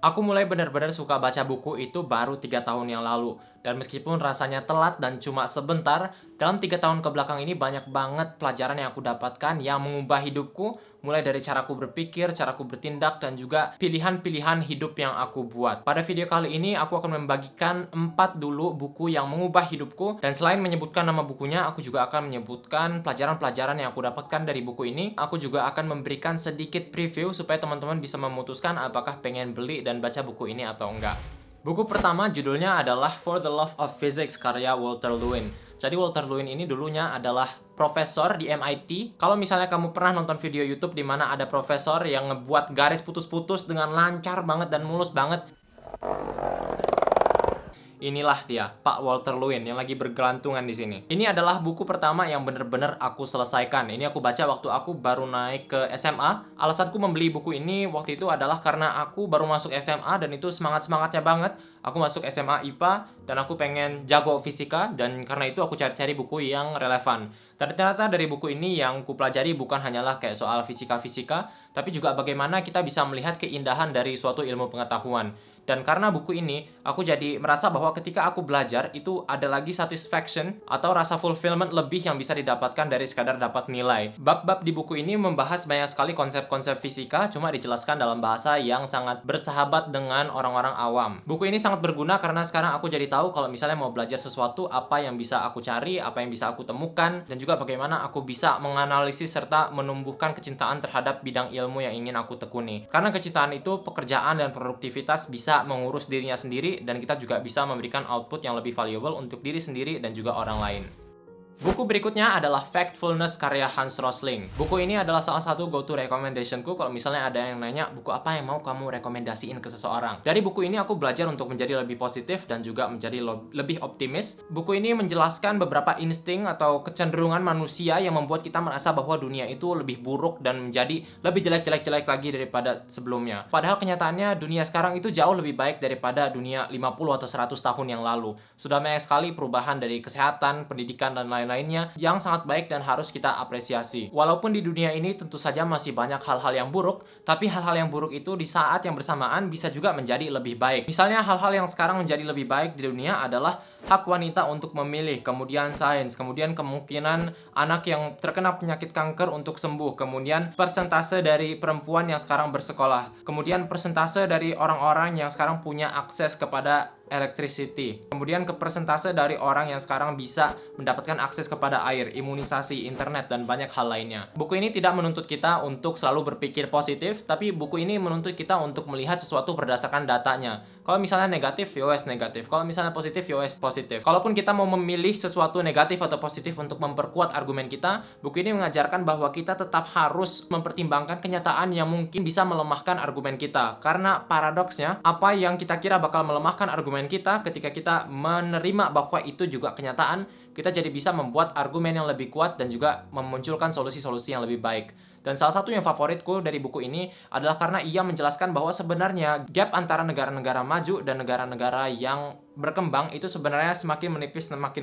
Aku mulai benar-benar suka baca buku itu baru 3 tahun yang lalu. Dan meskipun rasanya telat dan cuma sebentar, dalam 3 tahun ke belakang ini banyak banget pelajaran yang aku dapatkan yang mengubah hidupku, mulai dari caraku berpikir, caraku bertindak, dan juga pilihan-pilihan hidup yang aku buat. Pada video kali ini, aku akan membagikan 4 dulu buku yang mengubah hidupku, dan selain menyebutkan nama bukunya, aku juga akan menyebutkan pelajaran-pelajaran yang aku dapatkan dari buku ini. Aku juga akan memberikan sedikit preview supaya teman-teman bisa memutuskan apakah pengen beli dan baca buku ini atau enggak. Buku pertama judulnya adalah For the Love of Physics karya Walter Lewin. Jadi Walter Lewin ini dulunya adalah profesor di MIT. Kalau misalnya kamu pernah nonton video YouTube di mana ada profesor yang ngebuat garis putus-putus dengan lancar banget dan mulus banget, inilah dia, Pak Walter Lewin yang lagi bergelantungan di sini. Ini adalah buku pertama yang bener-bener aku selesaikan. Ini aku baca waktu aku baru naik ke SMA. Alasanku membeli buku ini waktu itu adalah karena aku baru masuk SMA dan itu semangat-semangatnya banget. Aku masuk SMA IPA dan aku pengen jago fisika, dan karena itu aku cari-cari buku yang relevan. Dan ternyata dari buku ini yang ku pelajari bukan hanyalah kayak soal fisika-fisika, tapi juga bagaimana kita bisa melihat keindahan dari suatu ilmu pengetahuan. Dan karena buku ini, aku jadi merasa bahwa ketika aku belajar, itu ada lagi satisfaction atau rasa fulfillment lebih yang bisa didapatkan dari sekadar dapat nilai. Bab-bab di buku ini membahas banyak sekali konsep-konsep fisika, cuma dijelaskan dalam bahasa yang sangat bersahabat dengan orang-orang awam. Buku ini sangat berguna karena sekarang aku jadi tahu kalau misalnya mau belajar sesuatu, apa yang bisa aku cari, apa yang bisa aku temukan, dan juga bagaimana aku bisa menganalisis serta menumbuhkan kecintaan terhadap bidang ilmu yang ingin aku tekuni. Karena kecintaan itu, pekerjaan dan produktivitas bisa mengurus dirinya sendiri, dan kita juga bisa memberikan output yang lebih valuable untuk diri sendiri dan juga orang lain. Buku berikutnya adalah Factfulness karya Hans Rosling. Buku ini adalah salah satu go-to recommendationku kalau misalnya ada yang nanya buku apa yang mau kamu rekomendasiin ke seseorang. Dari buku ini aku belajar untuk menjadi lebih positif dan juga menjadi lebih optimis. Buku ini menjelaskan beberapa insting atau kecenderungan manusia yang membuat kita merasa bahwa dunia itu lebih buruk dan menjadi lebih jelek-jelek lagi daripada sebelumnya. Padahal kenyataannya dunia sekarang itu jauh lebih baik daripada dunia 50 atau 100 tahun yang lalu. Sudah banyak sekali perubahan dari kesehatan, pendidikan, dan lain-lainnya yang sangat baik dan harus kita apresiasi. Walaupun di dunia ini tentu saja masih banyak hal-hal yang buruk, tapi hal-hal yang buruk itu di saat yang bersamaan bisa juga menjadi lebih baik. Misalnya hal-hal yang sekarang menjadi lebih baik di dunia adalah hak wanita untuk memilih, kemudian sains, kemudian kemungkinan anak yang terkena penyakit kanker untuk sembuh, kemudian persentase dari perempuan yang sekarang bersekolah, kemudian persentase dari orang-orang yang sekarang punya akses kepada electricity, kemudian ke persentase dari orang yang sekarang bisa mendapatkan akses kepada air, imunisasi, internet, dan banyak hal lainnya. Buku ini tidak menuntut kita untuk selalu berpikir positif, tapi buku ini menuntut kita untuk melihat sesuatu berdasarkan datanya. Kalau misalnya negatif, yowes negatif. Kalau misalnya positif, yowes positif. Kalaupun kita mau memilih sesuatu negatif atau positif untuk memperkuat argumen kita, buku ini mengajarkan bahwa kita tetap harus mempertimbangkan kenyataan yang mungkin bisa melemahkan argumen kita. Karena paradoksnya, apa yang kita kira bakal melemahkan argumen kita, ketika kita menerima bahwa itu juga kenyataan, kita jadi bisa membuat argumen yang lebih kuat dan juga memunculkan solusi-solusi yang lebih baik. Dan salah satu yang favoritku dari buku ini adalah karena ia menjelaskan bahwa sebenarnya gap antara negara-negara maju dan negara-negara yang berkembang itu sebenarnya semakin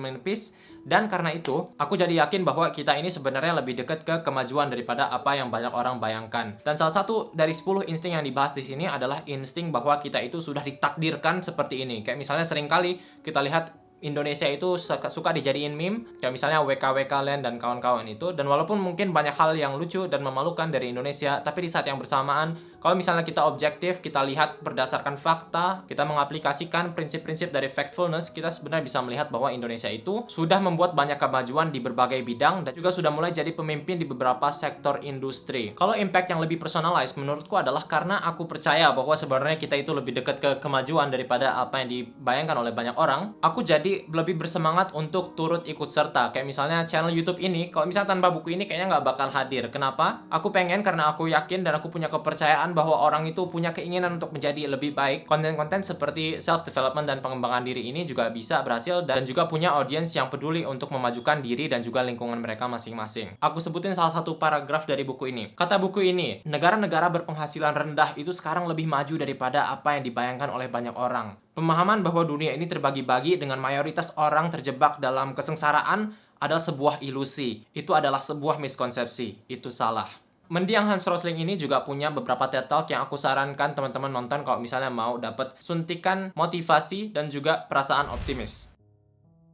menipis, dan karena itu aku jadi yakin bahwa kita ini sebenarnya lebih dekat ke kemajuan daripada apa yang banyak orang bayangkan. Dan salah satu dari 10 insting yang dibahas di sini adalah insting bahwa kita itu sudah ditakdirkan seperti ini. Kayak misalnya seringkali kita lihat Indonesia itu suka dijadiin meme, kayak misalnya WKWK Land dan kawan-kawan itu. Dan walaupun mungkin banyak hal yang lucu dan memalukan dari Indonesia, tapi di saat yang bersamaan, kalau misalnya kita objektif, kita lihat berdasarkan fakta, kita mengaplikasikan prinsip-prinsip dari factfulness, kita sebenarnya bisa melihat bahwa Indonesia itu sudah membuat banyak kemajuan di berbagai bidang dan juga sudah mulai jadi pemimpin di beberapa sektor industri. Kalau impact yang lebih personalized menurutku adalah karena aku percaya bahwa sebenarnya kita itu lebih dekat ke kemajuan daripada apa yang dibayangkan oleh banyak orang. Aku jadi lebih bersemangat untuk turut ikut serta. Kayak misalnya channel YouTube ini, kalau misalnya tanpa buku ini kayaknya nggak bakal hadir. Kenapa? Aku pengen karena aku yakin dan aku punya kepercayaan bahwa orang itu punya keinginan untuk menjadi lebih baik. Konten-konten seperti self-development dan pengembangan diri ini juga bisa berhasil dan juga punya audiens yang peduli untuk memajukan diri dan juga lingkungan mereka masing-masing. Aku sebutin salah satu paragraf dari buku ini. Kata buku ini, negara-negara berpenghasilan rendah itu sekarang lebih maju daripada apa yang dibayangkan oleh banyak orang. Pemahaman bahwa dunia ini terbagi-bagi dengan mayoritas orang terjebak dalam kesengsaraan adalah sebuah ilusi. Itu adalah sebuah miskonsepsi. Itu salah. Mendiang Hans Rosling ini juga punya beberapa TED Talk yang aku sarankan teman-teman nonton kalau misalnya mau dapat suntikan motivasi dan juga perasaan optimis.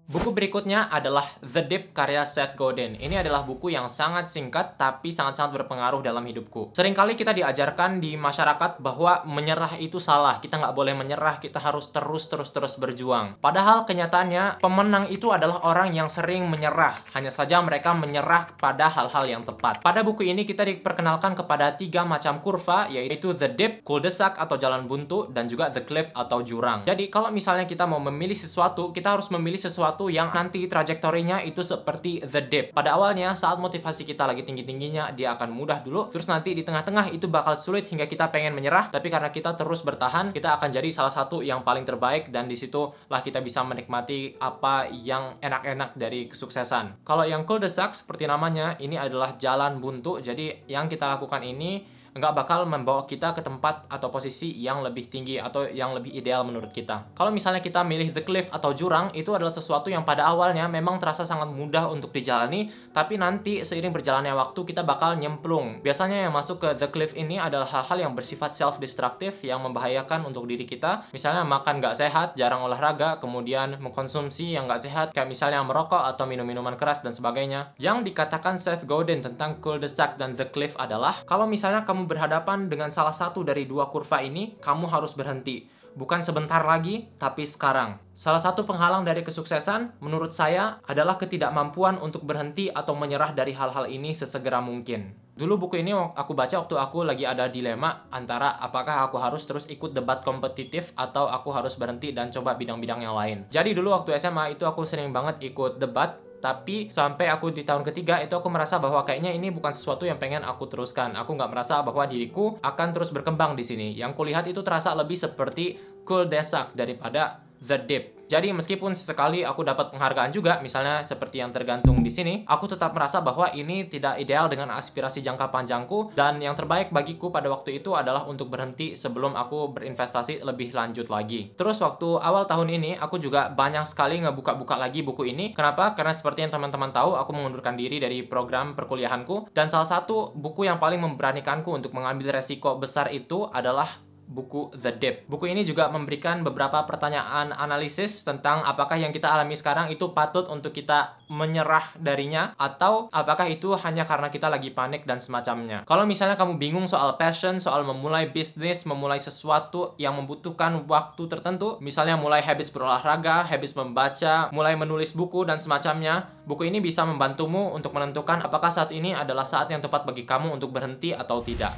Buku berikutnya adalah The Dip karya Seth Godin. Ini adalah buku yang sangat singkat tapi sangat-sangat berpengaruh dalam hidupku. Seringkali kita diajarkan di masyarakat bahwa menyerah itu salah. Kita nggak boleh menyerah, kita harus terus berjuang. Padahal kenyataannya pemenang itu adalah orang yang sering menyerah. Hanya saja mereka menyerah pada hal-hal yang tepat. Pada buku ini kita diperkenalkan kepada 3 macam kurva, yaitu The Dip, cul-de-sac atau jalan buntu, dan juga The Cliff atau jurang. Jadi kalau misalnya kita mau memilih sesuatu, kita harus memilih sesuatu yang nanti trajektorinya itu seperti The Dip. Pada awalnya, saat motivasi kita lagi tinggi-tingginya, dia akan mudah dulu. Terus nanti di tengah-tengah itu bakal sulit hingga kita pengen menyerah. Tapi karena kita terus bertahan, kita akan jadi salah satu yang paling terbaik. Dan disitulah kita bisa menikmati apa yang enak-enak dari kesuksesan. Kalau yang cul-de-sac, seperti namanya, ini adalah jalan buntu. Jadi yang kita lakukan ini nggak bakal membawa kita ke tempat atau posisi yang lebih tinggi atau yang lebih ideal menurut kita. Kalau misalnya kita milih The Cliff atau jurang, itu adalah sesuatu yang pada awalnya memang terasa sangat mudah untuk dijalani, tapi nanti seiring berjalannya waktu kita bakal nyemplung. Biasanya yang masuk ke The Cliff ini adalah hal-hal yang bersifat self-destructive yang membahayakan untuk diri kita. Misalnya makan nggak sehat, jarang olahraga, kemudian mengkonsumsi yang nggak sehat, kayak misalnya merokok atau minum minuman keras dan sebagainya. Yang dikatakan Seth Godin tentang cul-de-sac dan The Cliff adalah, kalau misalnya kamu berhadapan dengan salah satu dari 2 kurva ini, kamu harus berhenti. Bukan sebentar lagi, tapi sekarang. Salah satu penghalang dari kesuksesan, menurut saya, adalah ketidakmampuan untuk berhenti atau menyerah dari hal-hal ini sesegera mungkin. Dulu buku ini aku baca waktu aku lagi ada dilema antara apakah aku harus terus ikut debat kompetitif atau aku harus berhenti dan coba bidang-bidang yang lain. Jadi dulu waktu SMA itu aku sering banget ikut debat. Tapi sampai aku di tahun ketiga itu aku merasa bahwa kayaknya ini bukan sesuatu yang pengen aku teruskan. Aku nggak merasa bahwa diriku akan terus berkembang di sini. Yang kulihat itu terasa lebih seperti cul-de-sac daripada The Dip. Jadi meskipun sesekali aku dapat penghargaan juga, misalnya seperti yang tergantung di sini, aku tetap merasa bahwa ini tidak ideal dengan aspirasi jangka panjangku, dan yang terbaik bagiku pada waktu itu adalah untuk berhenti sebelum aku berinvestasi lebih lanjut lagi. Terus waktu awal tahun ini, aku juga banyak sekali ngebuka-buka lagi buku ini. Kenapa? Karena seperti yang teman-teman tahu, aku mengundurkan diri dari program perkuliahanku, dan salah satu buku yang paling memberanikanku untuk mengambil resiko besar itu adalah buku The Dip. Buku ini juga memberikan beberapa pertanyaan analisis tentang apakah yang kita alami sekarang itu patut untuk kita menyerah darinya, atau apakah itu hanya karena kita lagi panik dan semacamnya. Kalau misalnya kamu bingung soal passion, soal memulai bisnis, memulai sesuatu yang membutuhkan waktu tertentu, misalnya mulai habis berolahraga, habis membaca, mulai menulis buku dan semacamnya, buku ini bisa membantumu untuk menentukan apakah saat ini adalah saat yang tepat bagi kamu untuk berhenti atau tidak.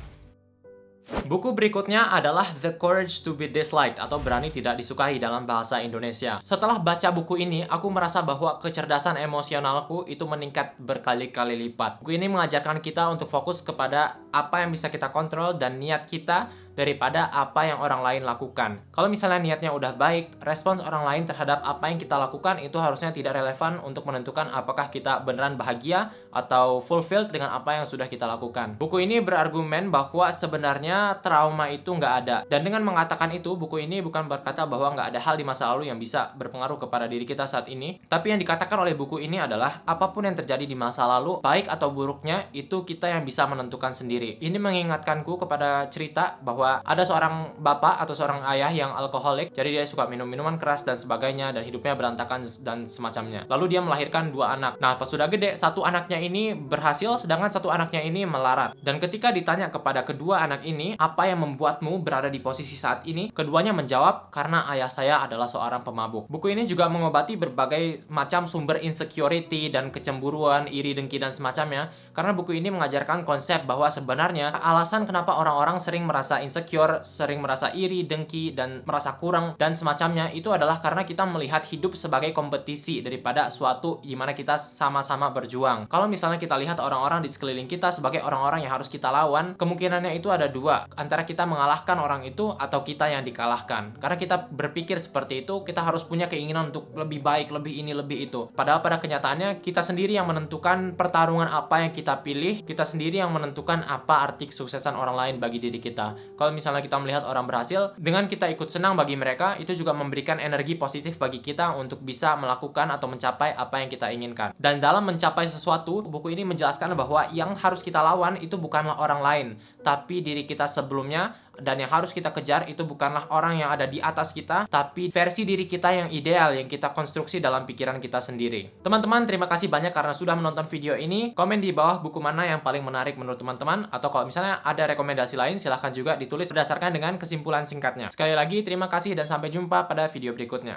Buku berikutnya adalah The Courage to be Disliked atau Berani Tidak Disukai dalam bahasa Indonesia. Setelah baca buku ini, aku merasa bahwa kecerdasan emosionalku itu meningkat berkali-kali lipat. Buku ini mengajarkan kita untuk fokus kepada apa yang bisa kita kontrol dan niat kita daripada apa yang orang lain lakukan. Kalau misalnya niatnya udah baik, respons orang lain terhadap apa yang kita lakukan itu harusnya tidak relevan untuk menentukan apakah kita beneran bahagia atau fulfilled dengan apa yang sudah kita lakukan. Buku ini berargumen bahwa sebenarnya trauma itu nggak ada. Dan dengan mengatakan itu, buku ini bukan berkata bahwa nggak ada hal di masa lalu yang bisa berpengaruh kepada diri kita saat ini. Tapi yang dikatakan oleh buku ini adalah apapun yang terjadi di masa lalu, baik atau buruknya, itu kita yang bisa menentukan sendiri. Ini mengingatkanku kepada cerita bahwa ada seorang bapak atau seorang ayah yang alkoholik, jadi dia suka minum minuman keras dan sebagainya, dan hidupnya berantakan dan semacamnya. Lalu dia melahirkan 2 anak. Nah, pas sudah gede, satu anaknya ini berhasil, sedangkan satu anaknya ini melarat. Dan ketika ditanya kepada kedua anak ini, apa yang membuatmu berada di posisi saat ini? Keduanya menjawab, karena ayah saya adalah seorang pemabuk. Buku ini juga mengobati berbagai macam sumber insecurity dan kecemburuan, iri, dengki, dan semacamnya. Karena buku ini mengajarkan konsep bahwa sebenarnya alasan kenapa orang-orang sering merasa insecure, sering merasa iri, dengki, dan merasa kurang, dan semacamnya, itu adalah karena kita melihat hidup sebagai kompetisi daripada suatu di mana kita sama-sama berjuang. Kalau misalnya kita lihat orang-orang di sekeliling kita sebagai orang-orang yang harus kita lawan, kemungkinannya itu ada 2. Antara kita mengalahkan orang itu atau kita yang dikalahkan. Karena kita berpikir seperti itu, kita harus punya keinginan untuk lebih baik, lebih ini, lebih itu. Padahal pada kenyataannya, kita sendiri yang menentukan pertarungan apa yang kita pilih, kita sendiri yang menentukan apa arti kesuksesan orang lain bagi diri kita. Kalau misalnya kita melihat orang berhasil, dengan kita ikut senang bagi mereka, itu juga memberikan energi positif bagi kita untuk bisa melakukan atau mencapai apa yang kita inginkan. Dan dalam mencapai sesuatu, buku ini menjelaskan bahwa yang harus kita lawan itu bukanlah orang lain, tapi diri kita sebelumnya. Dan yang harus kita kejar itu bukanlah orang yang ada di atas kita, tapi versi diri kita yang ideal yang kita konstruksi dalam pikiran kita sendiri. Teman-teman, terima kasih banyak karena sudah menonton video ini. Komen di bawah buku mana yang paling menarik menurut teman-teman, atau kalau misalnya ada rekomendasi lain, silahkan juga ditulis berdasarkan dengan kesimpulan singkatnya. Sekali lagi, terima kasih dan sampai jumpa pada video berikutnya.